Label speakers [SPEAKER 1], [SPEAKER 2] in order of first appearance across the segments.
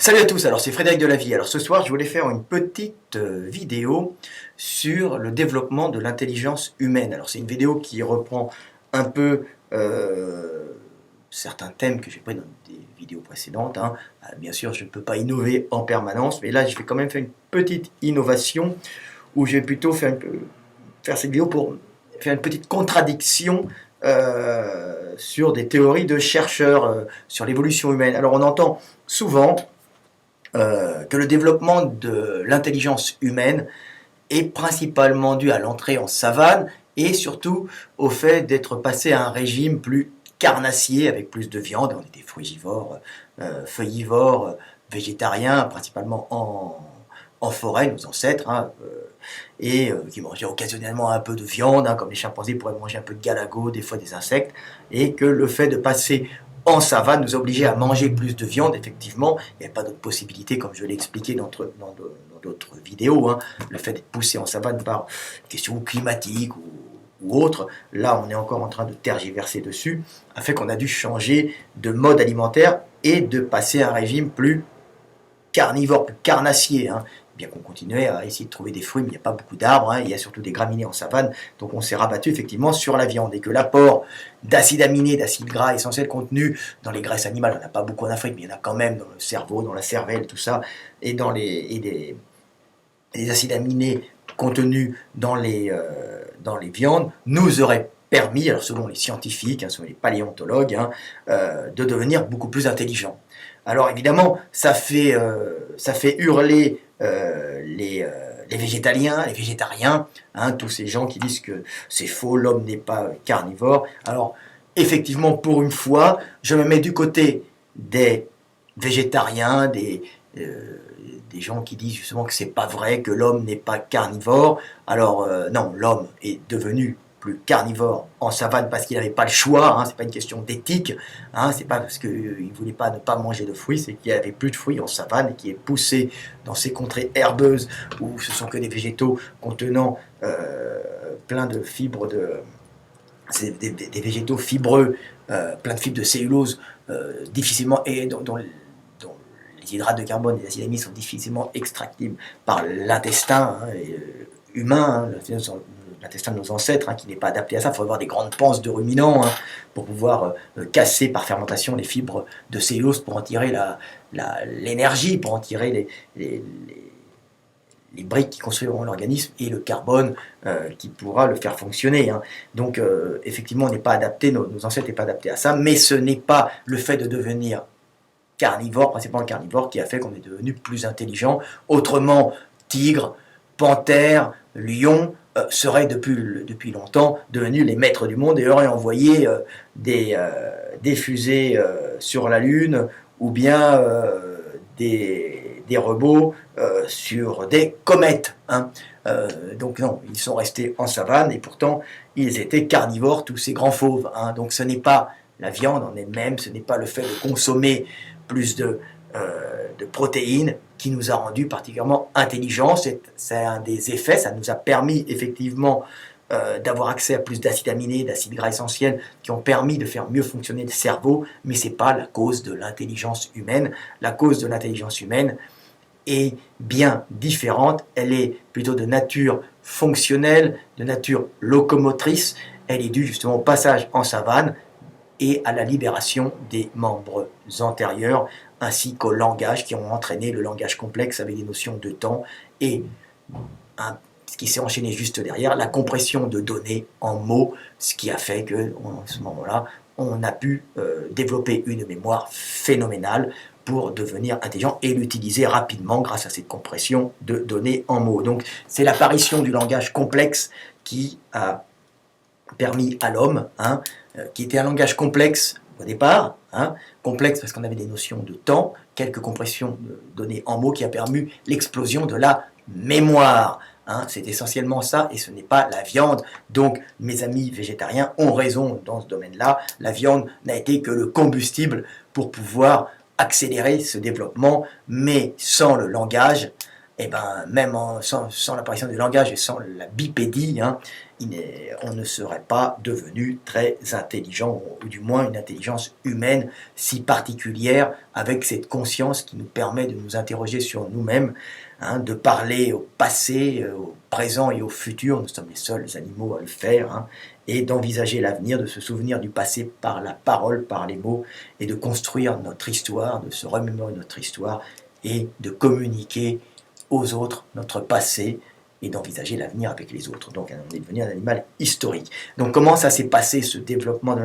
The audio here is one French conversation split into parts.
[SPEAKER 1] Salut à tous, alors c'est Frédéric Delavie. Alors ce soir je voulais faire une petite vidéo sur le développement de l'intelligence humaine. Alors c'est une vidéo qui reprend un peu certains thèmes que j'ai pris dans des vidéos précédentes. Bien sûr je ne peux pas innover en permanence, mais là je vais quand même faire une petite innovation où je vais plutôt faire cette vidéo pour faire une petite contradiction sur des théories de chercheurs sur l'évolution humaine. Alors on entend souvent que le développement de l'intelligence humaine est principalement dû à l'entrée en savane et surtout au fait d'être passé à un régime plus carnassier avec plus de viande. On était frugivores, feuillivores, végétariens, principalement en forêt, nos ancêtres, qui mangeaient occasionnellement un peu de viande, comme les chimpanzés pourraient manger un peu de galago, des fois des insectes, et que le fait de passer en savane nous obligeait à manger plus de viande, effectivement. Il n'y avait pas d'autre possibilité, comme je l'ai expliqué dans d'autres vidéos. Le fait d'être poussé en savane par question climatique ou autre, là on est encore en train de tergiverser dessus, a fait qu'on a dû changer de mode alimentaire et de passer à un régime plus carnivore, plus carnassier. Bien qu'on continuait à essayer de trouver des fruits, mais il n'y a pas beaucoup d'arbres, il y a surtout des graminées en savane, donc on s'est rabattu effectivement sur la viande, et que l'apport d'acides aminés, d'acides gras essentiels contenus dans les graisses animales, il n'y en a pas beaucoup en Afrique, mais il y en a quand même dans le cerveau, dans la cervelle, tout ça, et des acides aminés contenus dans les viandes, nous auraient permis, alors selon les scientifiques, selon les paléontologues, de devenir beaucoup plus intelligents. Alors évidemment, ça fait hurler les végétaliens, les végétariens, tous ces gens qui disent que c'est faux, l'homme n'est pas carnivore. Alors effectivement, pour une fois, je me mets du côté des végétariens, des gens qui disent justement que c'est pas vrai, que l'homme n'est pas carnivore. Alors non, l'homme est devenu plus carnivore en savane parce qu'il n'avait pas le choix, c'est pas une question d'éthique, c'est pas parce qu'il ne voulait pas ne pas manger de fruits, c'est qu'il n'y avait plus de fruits en savane et qu'il est poussé dans ces contrées herbeuses où ce sont que des végétaux contenant plein de fibres des végétaux fibreux, plein de fibres de cellulose difficilement et dont les hydrates de carbone et les acides aminés sont difficilement extractibles par l'intestin humain, l'intestin de nos ancêtres, qui n'est pas adapté à ça. Il faut avoir des grandes panses de ruminants pour pouvoir casser par fermentation les fibres de cellulose pour en tirer l'énergie, pour en tirer les briques qui construiront l'organisme et le carbone qui pourra le faire fonctionner. Donc effectivement, on n'est pas adapté, nos ancêtres n'étaient pas adaptés à ça, mais ce n'est pas le fait de devenir carnivore, principalement carnivore, qui a fait qu'on est devenu plus intelligent. Autrement, tigre, panthère, lion seraient depuis longtemps devenus les maîtres du monde et auraient envoyé des fusées sur la Lune ou bien des robots sur des comètes. Donc non, ils sont restés en savane et pourtant ils étaient carnivores, tous ces grands fauves. Donc ce n'est pas la viande en elle-même, ce n'est pas le fait de consommer plus de protéines qui nous a rendus particulièrement intelligents. C'est un des effets, ça nous a permis effectivement d'avoir accès à plus d'acides aminés, d'acides gras essentiels qui ont permis de faire mieux fonctionner le cerveau, mais ce n'est pas la cause de l'intelligence humaine. La cause de l'intelligence humaine est bien différente, elle est plutôt de nature fonctionnelle, de nature locomotrice, elle est due justement au passage en savane et à la libération des membres antérieurs, ainsi qu'au langage, qui ont entraîné le langage complexe avec des notions de temps et ce qui s'est enchaîné juste derrière, la compression de données en mots, ce qui a fait qu'à ce moment-là, on a pu développer une mémoire phénoménale pour devenir intelligent et l'utiliser rapidement grâce à cette compression de données en mots. Donc c'est l'apparition du langage complexe qui a permis à l'homme, qui était un langage complexe au départ, complexe parce qu'on avait des notions de temps, quelques compressions de données en mots qui a permis l'explosion de la mémoire. C'est essentiellement ça et ce n'est pas la viande. Donc mes amis végétariens ont raison dans ce domaine-là. La viande n'a été que le combustible pour pouvoir accélérer ce développement, mais sans le langage, même sans l'apparition du langage et sans la bipédie, on ne serait pas devenu très intelligent, ou du moins une intelligence humaine si particulière, avec cette conscience qui nous permet de nous interroger sur nous-mêmes, hein, de parler au passé, au présent et au futur, nous sommes les seuls animaux à le faire, hein, et d'envisager l'avenir, de se souvenir du passé par la parole, par les mots, et de construire notre histoire, de se remémorer notre histoire, et de communiquer aux autres notre passé, et d'envisager l'avenir avec les autres. Donc on est devenu un animal historique. Donc comment ça s'est passé, ce développement de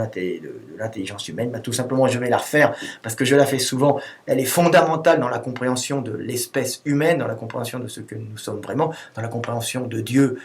[SPEAKER 1] l'intelligence humaine? Tout simplement, je vais la refaire, parce que je la fais souvent. Elle est fondamentale dans la compréhension de l'espèce humaine, dans la compréhension de ce que nous sommes vraiment, dans la compréhension de Dieu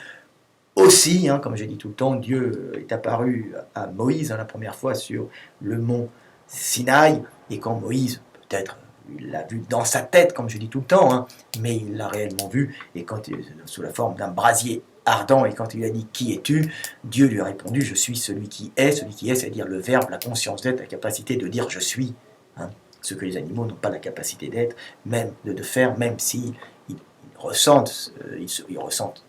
[SPEAKER 1] aussi. Hein, comme j'ai dit tout le temps, Dieu est apparu à Moïse, hein, la première fois sur le mont Sinaï, et quand Moïse, peut-être, il l'a vu dans sa tête, comme je dis tout le temps, hein, mais il l'a réellement vu, et quand sous la forme d'un brasier ardent, et quand il a dit « Qui es-tu ?» Dieu lui a répondu « Je suis celui qui est », c'est-à-dire le verbe, la conscience d'être, la capacité de dire « Je suis hein », ce que les animaux n'ont pas la capacité d'être, même de faire, même s'ils ressentent, ils ressentent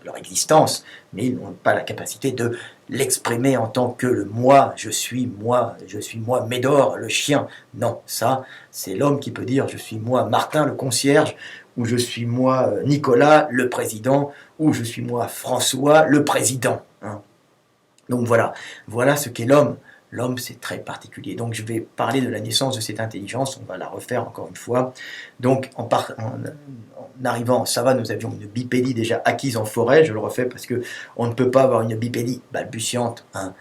[SPEAKER 1] leur existence, mais ils n'ont pas la capacité de l'exprimer en tant que le moi, je suis moi, Médor, le chien. Non, ça, c'est l'homme qui peut dire je suis moi, Martin, le concierge, ou je suis moi, Nicolas, le président, ou je suis moi, François, le président. Hein. Donc voilà ce qu'est l'homme. L'homme, c'est très particulier. Donc je vais parler de la naissance de cette intelligence, on va la refaire encore une fois. Donc en arrivant en savane, nous avions une bipédie déjà acquise en forêt, je le refais parce qu'on ne peut pas avoir une bipédie balbutiante, hein.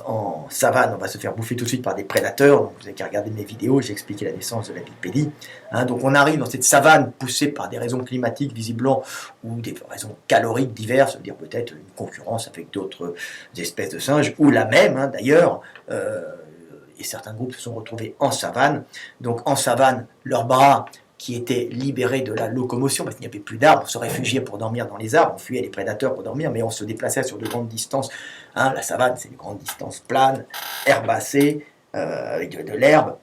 [SPEAKER 1] En savane, on va se faire bouffer tout de suite par des prédateurs. Donc vous avez qu'à regarder mes vidéos, j'ai expliqué la naissance de la bipédie. Hein, donc on arrive dans cette savane poussée par des raisons climatiques visiblement ou des raisons caloriques diverses, c'est-à-dire peut-être une concurrence avec d'autres espèces de singes, ou la même hein, d'ailleurs. Et certains groupes se sont retrouvés en savane. Donc en savane, leurs bras qui étaient libérés de la locomotion, parce qu'il n'y avait plus d'arbres, on se réfugiait pour dormir dans les arbres, on fuyait les prédateurs pour dormir, mais on se déplaçait sur de grandes distances. Hein, la savane, c'est une grande distance plane, herbacée, avec de l'herbe,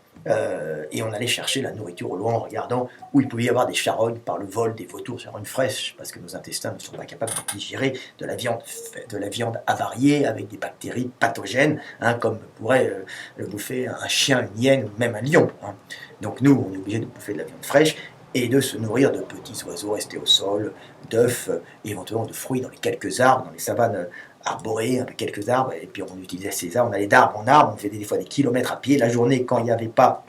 [SPEAKER 1] et on allait chercher la nourriture au loin en regardant où il pouvait y avoir des charognes par le vol des vautours, charognes fraîches, parce que nos intestins ne sont pas capables de digérer de la viande avariée avec des bactéries pathogènes, hein, comme pourrait le bouffer un chien, une hyène ou même un lion. Hein. Donc nous, on est obligé de bouffer de la viande fraîche et de se nourrir de petits oiseaux restés au sol, d'œufs, éventuellement de fruits dans les quelques arbres, dans les savanes arborées, avec quelques arbres, et puis on utilisait ces arbres, on allait d'arbre en arbre, on faisait des fois des kilomètres à pied, la journée quand il n'y avait pas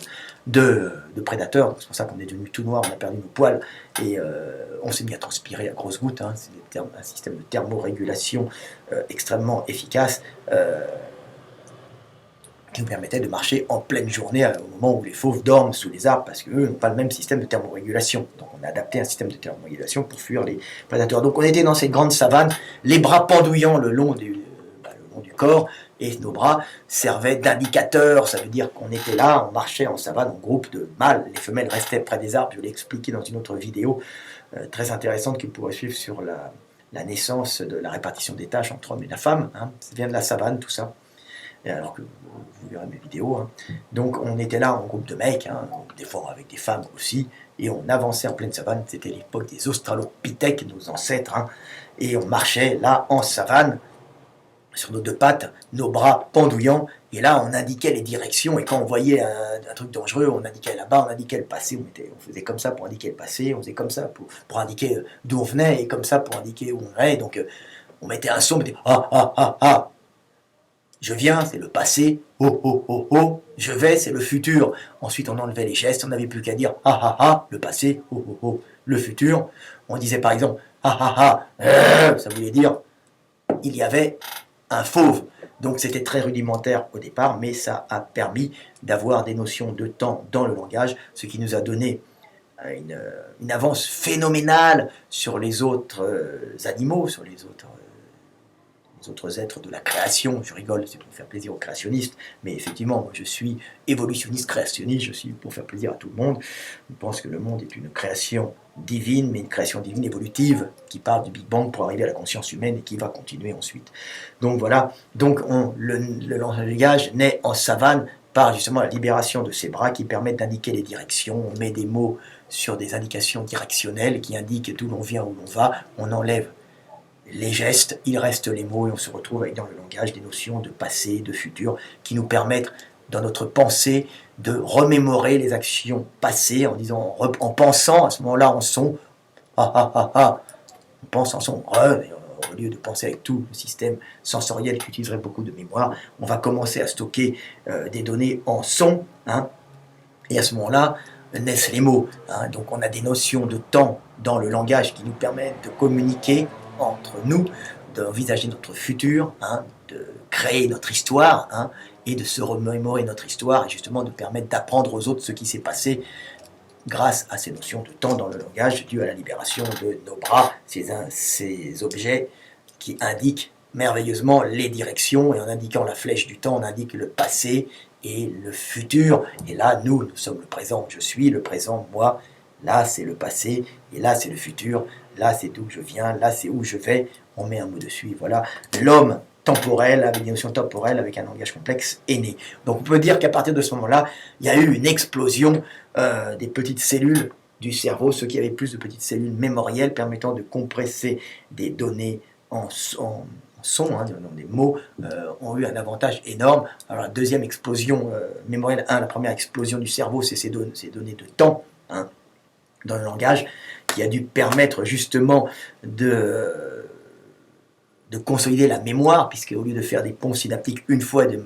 [SPEAKER 1] de prédateurs, c'est pour ça qu'on est devenu tout noir, on a perdu nos poils, et on s'est mis à transpirer à grosses gouttes, hein. C'est un système de thermorégulation extrêmement efficace, qui nous permettait de marcher en pleine journée au moment où les fauves dorment sous les arbres parce qu'eux n'ont pas le même système de thermorégulation. Donc on a adapté un système de thermorégulation pour fuir les prédateurs. Donc on était dans cette grande savane, les bras pendouillants le long du corps, et nos bras servaient d'indicateurs, ça veut dire qu'on était là, on marchait en savane en groupe de mâles, les femelles restaient près des arbres, je l'ai expliqué dans une autre vidéo très intéressante que vous pourrez suivre sur la naissance de la répartition des tâches entre l'homme et la femme, hein. Ça vient de la savane tout ça. Et alors que vous verrez mes vidéos. Hein. Donc on était là en groupe de mecs, hein, des fois avec des femmes aussi, et on avançait en pleine savane, c'était l'époque des australopithèques, nos ancêtres, hein, et on marchait là en savane, sur nos deux pattes, nos bras pendouillants, et là on indiquait les directions, et quand on voyait un truc dangereux, on indiquait là-bas, on indiquait le passé, on faisait comme ça pour indiquer le passé, on faisait comme ça pour indiquer d'où on venait, et comme ça pour indiquer où on allait, donc on mettait un son, on mettait « ah, ah, ah, ah ». Je viens, c'est le passé, oh, oh, oh, oh, je vais, c'est le futur. Ensuite, on enlevait les gestes, on n'avait plus qu'à dire ah, ah, ah, le passé, oh, oh, oh, le futur. On disait par exemple ah, ah, ah, ça voulait dire il y avait un fauve. Donc c'était très rudimentaire au départ, mais ça a permis d'avoir des notions de temps dans le langage, ce qui nous a donné une avance phénoménale sur les autres animaux, sur les autres êtres de la création. Je rigole, c'est pour faire plaisir aux créationnistes, mais effectivement, moi je suis évolutionniste créationniste, je suis pour faire plaisir à tout le monde. Je pense que le monde est une création divine, mais une création divine évolutive, qui part du Big Bang pour arriver à la conscience humaine et qui va continuer ensuite. Donc voilà, donc le langage naît en savane par justement la libération de ces bras qui permettent d'indiquer les directions. On met des mots sur des indications directionnelles qui indiquent d'où l'on vient, où l'on va, on enlève les gestes, il reste les mots, et on se retrouve avec dans le langage des notions de passé, de futur, qui nous permettent, dans notre pensée, de remémorer les actions passées en disant, en pensant à ce moment-là en son, ah ah ah ah, on pense en son au lieu de penser avec tout le système sensoriel qui utiliserait beaucoup de mémoire, on va commencer à stocker des données en son, hein, et à ce moment-là naissent les mots. Hein. Donc on a des notions de temps dans le langage qui nous permettent de communiquer entre nous, d'envisager notre futur, hein, de créer notre histoire, hein, et de se remémorer notre histoire, et justement de permettre d'apprendre aux autres ce qui s'est passé grâce à ces notions de temps dans le langage dû à la libération de nos bras, ces objets qui indiquent merveilleusement les directions, et en indiquant la flèche du temps, on indique le passé et le futur, et là nous sommes le présent, je suis le présent, moi, là c'est le passé, et là c'est le futur, là c'est d'où je viens, là c'est où je vais, on met un mot dessus, voilà, l'homme temporel, avec des notions temporelles, avec un langage complexe, est né. Donc on peut dire qu'à partir de ce moment-là, il y a eu une explosion des petites cellules du cerveau, ceux qui avaient plus de petites cellules mémorielles permettant de compresser des données en son, hein, des mots, ont eu un avantage énorme. Alors la deuxième explosion mémorielle, la première explosion du cerveau, c'est ces données de temps, hein, dans le langage, qui a dû permettre justement de consolider la mémoire, puisque au lieu de faire des ponts synaptiques une fois et de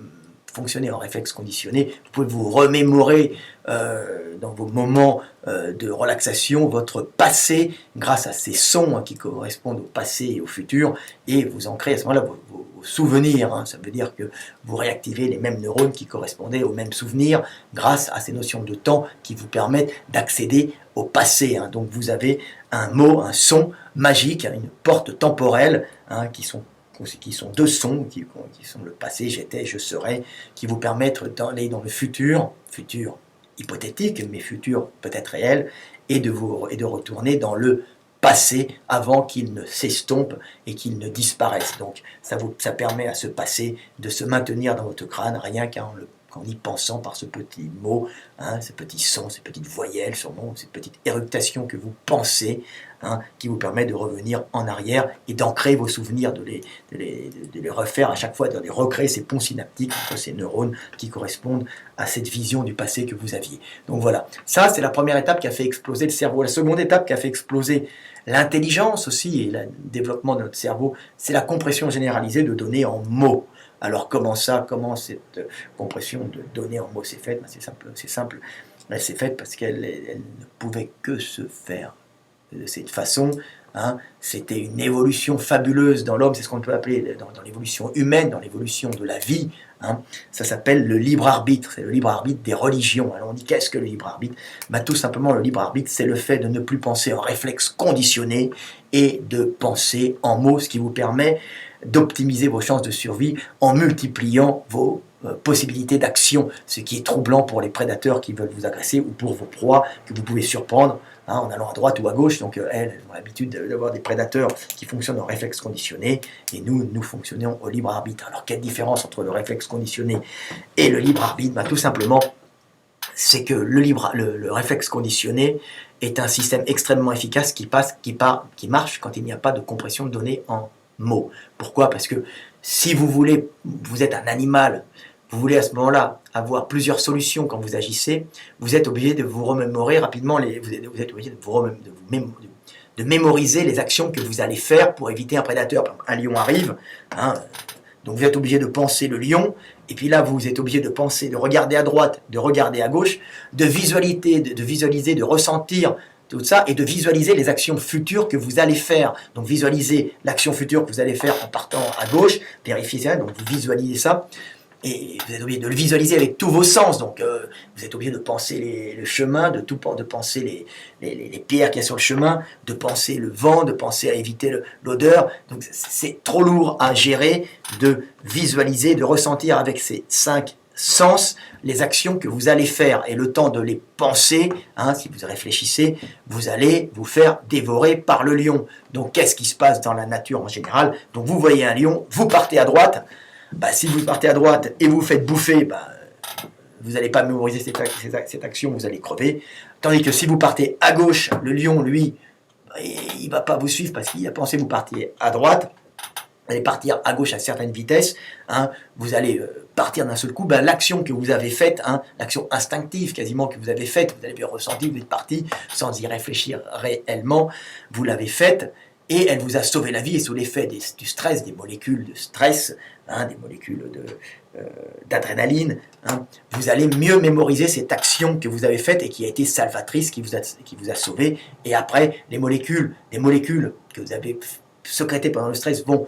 [SPEAKER 1] fonctionner en réflexe conditionné, vous pouvez vous remémorer dans vos moments de relaxation votre passé grâce à ces sons, hein, qui correspondent au passé et au futur, et vous ancrez à ce moment-là vos souvenirs. Hein. Ça veut dire que vous réactivez les mêmes neurones qui correspondaient aux mêmes souvenirs grâce à ces notions de temps qui vous permettent d'accéder au passé. Hein. Donc vous avez un mot, un son magique, hein, une porte temporelle, hein, qui sont deux sons, qui sont le passé, j'étais, je serai, qui vous permettent d'aller dans le futur hypothétique, mais futur peut-être réel, et de retourner dans le passé avant qu'il ne s'estompe et qu'il ne disparaisse. Donc ça permet à ce passé de se maintenir dans votre crâne, rien qu'en y pensant par ce petit mot, hein, ce petit son, ces petites voyelles, ces petites éructations que vous pensez, hein, qui vous permet de revenir en arrière et d'ancrer vos souvenirs, de les refaire à chaque fois, de les recréer ces ponts synaptiques entre ces neurones qui correspondent à cette vision du passé que vous aviez. Donc voilà, ça c'est la première étape qui a fait exploser le cerveau. La seconde étape qui a fait exploser l'intelligence aussi et le développement de notre cerveau, c'est la compression généralisée de données en mots. Alors comment cette compression de données en mots s'est faite? C'est simple. Elle s'est faite parce qu'elle ne pouvait que se faire de cette façon. Hein. C'était une évolution fabuleuse dans l'homme, c'est ce qu'on peut appeler dans l'évolution humaine, dans l'évolution de la vie. Hein. Ça s'appelle le libre arbitre, c'est le libre arbitre des religions. Alors on dit qu'est-ce que le libre arbitre? Tout simplement le libre arbitre, c'est le fait de ne plus penser en réflexe conditionné et de penser en mots, ce qui vous permet d'optimiser vos chances de survie en multipliant vos possibilités d'action, ce qui est troublant pour les prédateurs qui veulent vous agresser ou pour vos proies que vous pouvez surprendre, hein, en allant à droite ou à gauche. Donc elles ont l'habitude d'avoir des prédateurs qui fonctionnent en réflexe conditionné et nous fonctionnons au libre arbitre. Alors quelle différence entre le réflexe conditionné et le libre arbitre? Tout simplement, c'est que le réflexe conditionné est un système extrêmement efficace qui marche quand il n'y a pas de compression de données en mots. Pourquoi? Parce que si vous êtes un animal, vous voulez à ce moment-là avoir plusieurs solutions quand vous agissez, vous êtes obligé de vous remémorer rapidement, vous êtes obligé de mémoriser les actions que vous allez faire pour éviter un prédateur. Par exemple, un lion arrive, hein, donc vous êtes obligé de penser le lion, et puis là vous êtes obligé de penser, de regarder à droite, de regarder à gauche, de visualiser, de ressentir tout ça, et de visualiser les actions futures que vous allez faire. Donc visualiser l'action future que vous allez faire en partant à gauche, vérifiez ça, donc vous visualisez ça, et vous êtes obligé de le visualiser avec tous vos sens. Donc vous êtes obligé de penser le chemin, de penser les pierres qu'il y a sur le chemin, de penser le vent, de penser à éviter l'odeur. Donc c'est trop lourd à gérer de visualiser, de ressentir avec ces 5 sens les actions que vous allez faire, et le temps de les penser, hein, si vous réfléchissez, vous allez vous faire dévorer par le lion. Donc qu'est-ce qui se passe dans la nature en général? Donc vous voyez un lion, vous partez à droite, si vous partez à droite et vous vous faites bouffer, vous n'allez pas mémoriser cette action, vous allez crever. Tandis que si vous partez à gauche, le lion, lui, et il ne va pas vous suivre parce qu'il a pensé vous partiez à droite, vous allez partir à gauche à certaines vitesses, hein, vous allez partir d'un seul coup, ben, l'action que vous avez faite, hein, l'action instinctive quasiment que vous avez faite, vous avez bien ressenti, vous êtes parti sans y réfléchir réellement, vous l'avez faite, et elle vous a sauvé la vie, et sous l'effet du stress, des molécules de stress, hein, des molécules d'adrénaline, hein, vous allez mieux mémoriser cette action que vous avez faite et qui a été salvatrice, qui vous a sauvé, et après, les molécules que vous avez sécrétées pendant le stress vont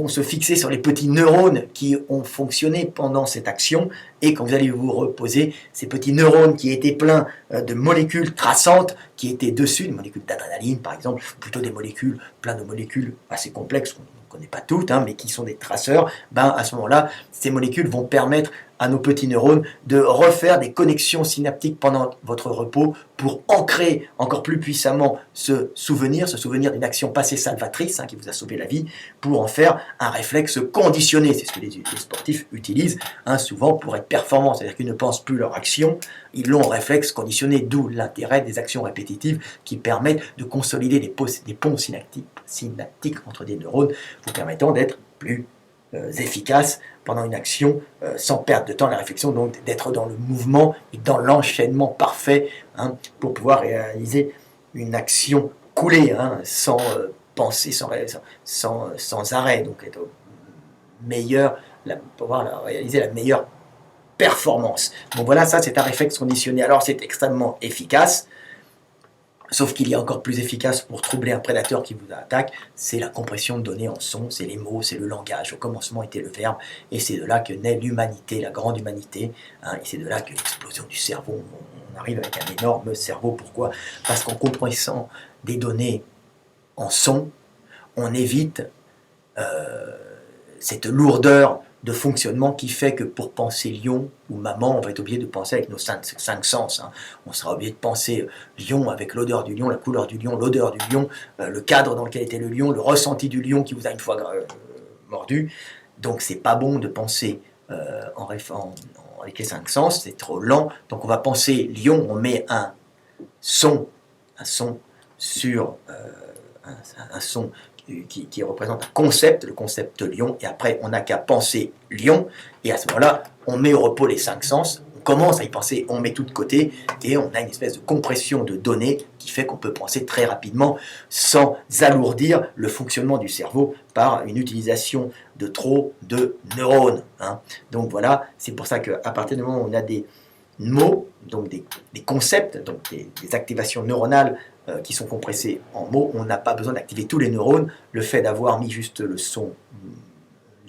[SPEAKER 1] se fixer sur les petits neurones qui ont fonctionné pendant cette action, et quand vous allez vous reposer, ces petits neurones qui étaient pleins de molécules traçantes, qui étaient dessus, des molécules d'adrénaline par exemple, plutôt des molécules, plein de molécules assez complexes, qu'on ne connaît pas toutes, hein, mais qui sont des traceurs, ben, à ce moment-là, ces molécules vont permettre à nos petits neurones de refaire des connexions synaptiques pendant votre repos pour ancrer encore plus puissamment ce souvenir d'une action passée salvatrice, hein, qui vous a sauvé la vie, pour en faire un réflexe conditionné. C'est ce que les sportifs utilisent, hein, souvent pour être performants, c'est-à-dire qu'ils ne pensent plus leur action, ils l'ont en réflexe conditionné, d'où l'intérêt des actions répétitives qui permettent de consolider des ponts synaptiques entre des neurones, vous permettant d'être plus efficace pendant une action sans perdre de temps la réflexion, donc d'être dans le mouvement et dans l'enchaînement parfait, hein, pour pouvoir réaliser une action coulée, hein, sans penser, sans arrêt, donc être meilleur, pouvoir réaliser la meilleure performance. Donc voilà, ça c'est un réflexe conditionné. Alors c'est extrêmement efficace, sauf qu'il y a encore plus efficace pour troubler un prédateur qui vous attaque, c'est la compression de données en son, c'est les mots, c'est le langage. Au commencement était le verbe, et c'est de là que naît l'humanité, la grande humanité, hein, et c'est de là que l'explosion du cerveau, on arrive avec un énorme cerveau. Pourquoi? Parce qu'en compressant des données en son, on évite cette lourdeur de fonctionnement qui fait que pour penser lion ou maman, on va être obligé de penser avec nos cinq sens. Hein. On sera obligé de penser lion avec l'odeur du lion, la couleur du lion, l'odeur du lion, le cadre dans lequel était le lion, le ressenti du lion qui vous a une fois mordu. Donc c'est pas bon de penser avec les cinq sens, c'est trop lent. Donc on va penser lion, on met un son sur un son qui représente un concept, le concept lion, et après on n'a qu'à penser lion, et à ce moment-là, on met au repos les cinq sens, on commence à y penser, on met tout de côté, et on a une espèce de compression de données qui fait qu'on peut penser très rapidement sans alourdir le fonctionnement du cerveau par une utilisation de trop de neurones. Hein. Donc voilà, c'est pour ça qu'à partir du moment où on a des mots, donc des concepts, donc des activations neuronales qui sont compressés en mots, on n'a pas besoin d'activer tous les neurones. Le fait d'avoir mis juste le son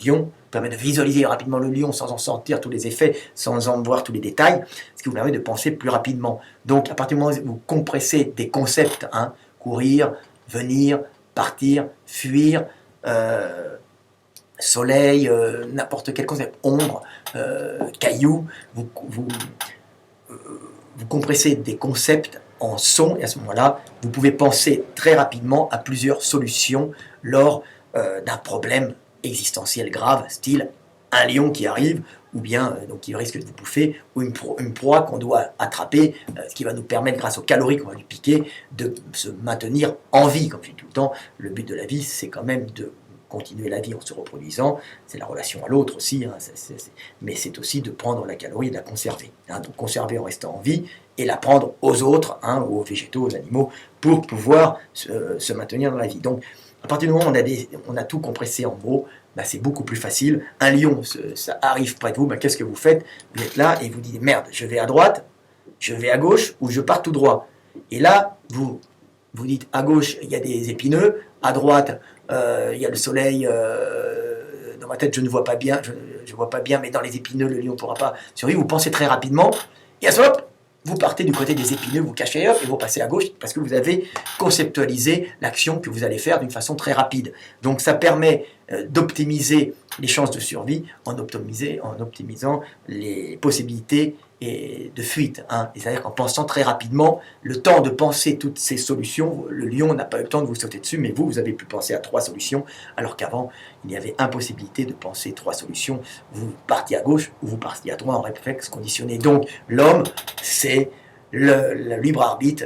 [SPEAKER 1] lion permet de visualiser rapidement le lion sans en sentir tous les effets, sans en voir tous les détails, ce qui vous permet de penser plus rapidement. Donc à partir du moment où vous compressez des concepts, hein, courir, venir, partir, fuir, soleil, n'importe quel concept, ombre, caillou, vous compressez des concepts en son, et à ce moment-là, vous pouvez penser très rapidement à plusieurs solutions lors d'un problème existentiel grave, style un lion qui arrive, ou bien donc qui risque de vous bouffer, ou une proie qu'on doit attraper, ce qui va nous permettre, grâce aux calories qu'on va lui piquer, de se maintenir en vie. Comme je dis tout le temps, le but de la vie, c'est quand même de continuer la vie en se reproduisant, c'est la relation à l'autre aussi, hein, mais c'est aussi de prendre la calorie et de la conserver. Hein, donc conserver en restant en vie, et la prendre aux autres, hein, aux végétaux, aux animaux, pour pouvoir se maintenir dans la vie. Donc, à partir du moment où on a tout compressé en mots, bah, c'est beaucoup plus facile. Un lion, ça arrive près de vous, bah, qu'est-ce que vous faites? Vous êtes là et vous dites, merde, je vais à droite, je vais à gauche, ou je pars tout droit. Et là, vous dites, à gauche, il y a des épineux, à droite, il y a le soleil, dans ma tête, je ne vois pas bien, je vois pas bien, mais dans les épineux, le lion ne pourra pas survivre. Vous pensez très rapidement, et hop, vous partez du côté des épineux, vous cachez hop, et vous passez à gauche, parce que vous avez conceptualisé l'action que vous allez faire d'une façon très rapide. Donc ça permet d'optimiser les chances de survie en optimisant les possibilités de fuite. Hein. C'est-à-dire qu'en pensant très rapidement, le temps de penser toutes ces solutions, le lion n'a pas eu le temps de vous sauter dessus, mais vous avez pu penser à 3 solutions, alors qu'avant, il y avait impossibilité de penser 3 solutions. Vous partiez à gauche ou vous partiez à droite en réflexe conditionné. Donc l'homme, c'est le libre arbitre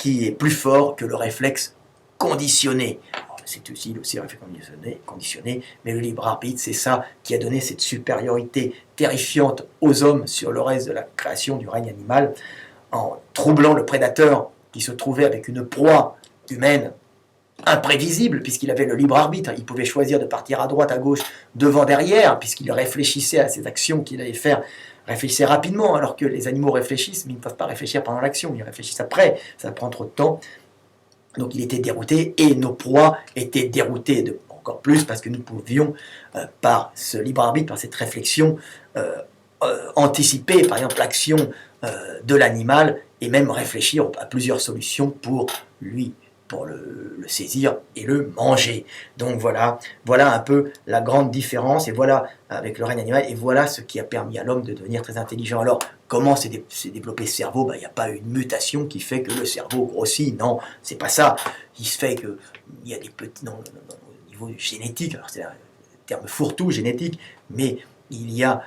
[SPEAKER 1] qui est plus fort que le réflexe conditionné. C'est aussi le réflexe conditionné, mais le libre arbitre, c'est ça qui a donné cette supériorité terrifiante aux hommes sur le reste de la création du règne animal, en troublant le prédateur qui se trouvait avec une proie humaine imprévisible, puisqu'il avait le libre arbitre. Il pouvait choisir de partir à droite, à gauche, devant, derrière, puisqu'il réfléchissait à ses actions qu'il allait faire, réfléchissait rapidement, alors que les animaux réfléchissent, mais ils ne peuvent pas réfléchir pendant l'action, ils réfléchissent après, ça prend trop de temps. Donc il était dérouté, et nos proies étaient déroutées encore plus, parce que nous pouvions, par ce libre arbitre, par cette réflexion, anticiper, par exemple, l'action de l'animal, et même réfléchir à plusieurs solutions pour le saisir et le manger. Donc voilà un peu la grande différence, et voilà avec le règne animal, et voilà ce qui a permis à l'homme de devenir très intelligent. Alors, comment s'est développé ce cerveau? Il n'y a pas une mutation qui fait que le cerveau grossit, non, c'est pas ça. Il se fait qu'il y a des petits, au niveau génétique, alors c'est un terme fourre-tout, génétique, mais il y a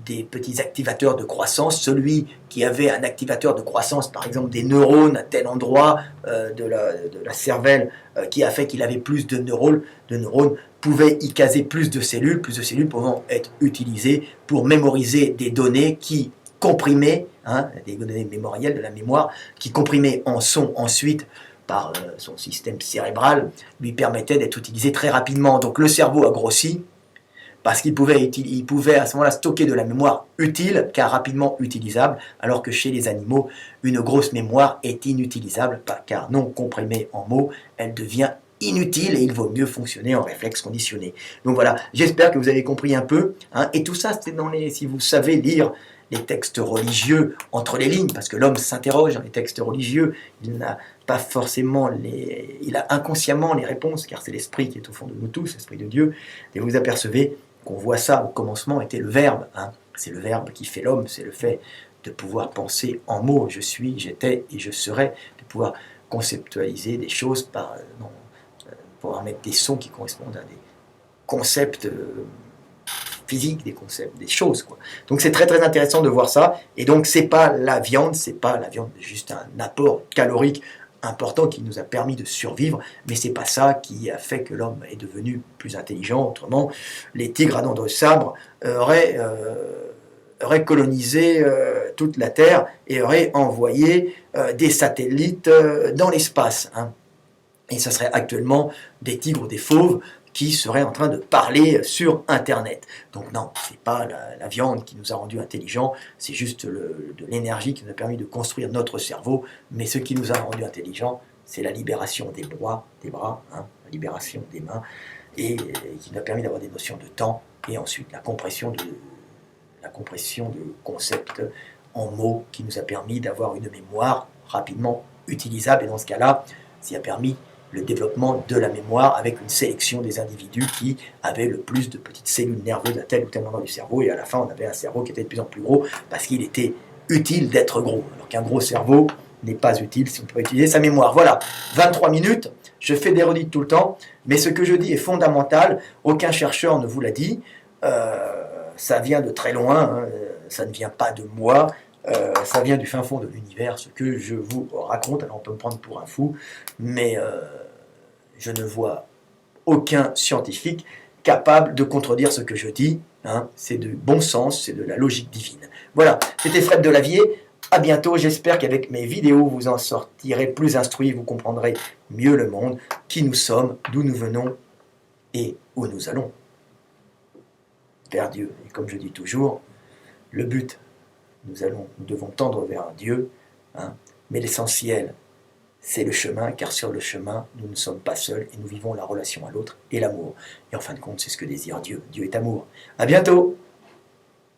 [SPEAKER 1] des petits activateurs de croissance. Celui qui avait un activateur de croissance, par exemple des neurones à tel endroit de la cervelle, qui a fait qu'il avait plus de neurones, pouvait y caser plus de cellules pouvant être utilisées pour mémoriser des données qui comprimaient, des données mémorielles de la mémoire, qui comprimaient en son ensuite par son système cérébral, lui permettaient d'être utilisées très rapidement. Donc le cerveau a grossi, parce qu'il pouvait à ce moment-là stocker de la mémoire utile, car rapidement utilisable, alors que chez les animaux, une grosse mémoire est inutilisable, car non comprimée en mots, elle devient inutile et il vaut mieux fonctionner en réflexe conditionné. Donc voilà, j'espère que vous avez compris un peu, et tout ça, c'est si vous savez lire les textes religieux entre les lignes, parce que l'homme s'interroge dans les textes religieux, il n'a pas forcément il a inconsciemment les réponses, car c'est l'esprit qui est au fond de nous tous, l'esprit de Dieu, et vous apercevez qu'on voit ça au commencement était le verbe, c'est le verbe qui fait l'homme, c'est le fait de pouvoir penser en mots, je suis, j'étais et je serai, de pouvoir conceptualiser des choses pouvoir mettre des sons qui correspondent à des concepts physiques, des concepts, des choses, quoi. Donc c'est très très intéressant de voir ça, et donc c'est pas la viande, juste un apport calorique important qui nous a permis de survivre, mais c'est pas ça qui a fait que l'homme est devenu plus intelligent. Autrement, les tigres à dents de sabre auraient colonisé toute la Terre et auraient envoyé des satellites dans l'espace. Et ce serait actuellement des tigres ou des fauves qui seraient en train de parler sur Internet. Donc non, c'est pas la viande qui nous a rendus intelligents, c'est juste de l'énergie qui nous a permis de construire notre cerveau, mais ce qui nous a rendus intelligents, c'est la libération des bras, la libération des mains, et qui nous a permis d'avoir des notions de temps, et ensuite la compression de concepts en mots, qui nous a permis d'avoir une mémoire rapidement utilisable, et dans ce cas-là, ça a permis le développement de la mémoire avec une sélection des individus qui avaient le plus de petites cellules nerveuses à tel ou tel endroit du cerveau, et à la fin on avait un cerveau qui était de plus en plus gros parce qu'il était utile d'être gros, alors qu'un gros cerveau n'est pas utile si on peut utiliser sa mémoire. Voilà, 23 minutes, je fais des redites tout le temps, mais ce que je dis est fondamental, aucun chercheur ne vous l'a dit, ça vient de très loin, ça ne vient pas de moi, ça vient du fin fond de l'univers, ce que je vous raconte. Alors on peut me prendre pour un fou, mais je ne vois aucun scientifique capable de contredire ce que je dis. C'est de bon sens, c'est de la logique divine. Voilà, c'était Fred Delavier. À bientôt, j'espère qu'avec mes vidéos, vous en sortirez plus instruits, vous comprendrez mieux le monde, qui nous sommes, d'où nous venons et où nous allons. Vers Dieu. Et comme je dis toujours, le but, nous devons tendre vers Dieu, mais l'essentiel, c'est le chemin, car sur le chemin, nous ne sommes pas seuls et nous vivons la relation à l'autre et l'amour. Et en fin de compte, c'est ce que désire Dieu. Dieu est amour. À bientôt!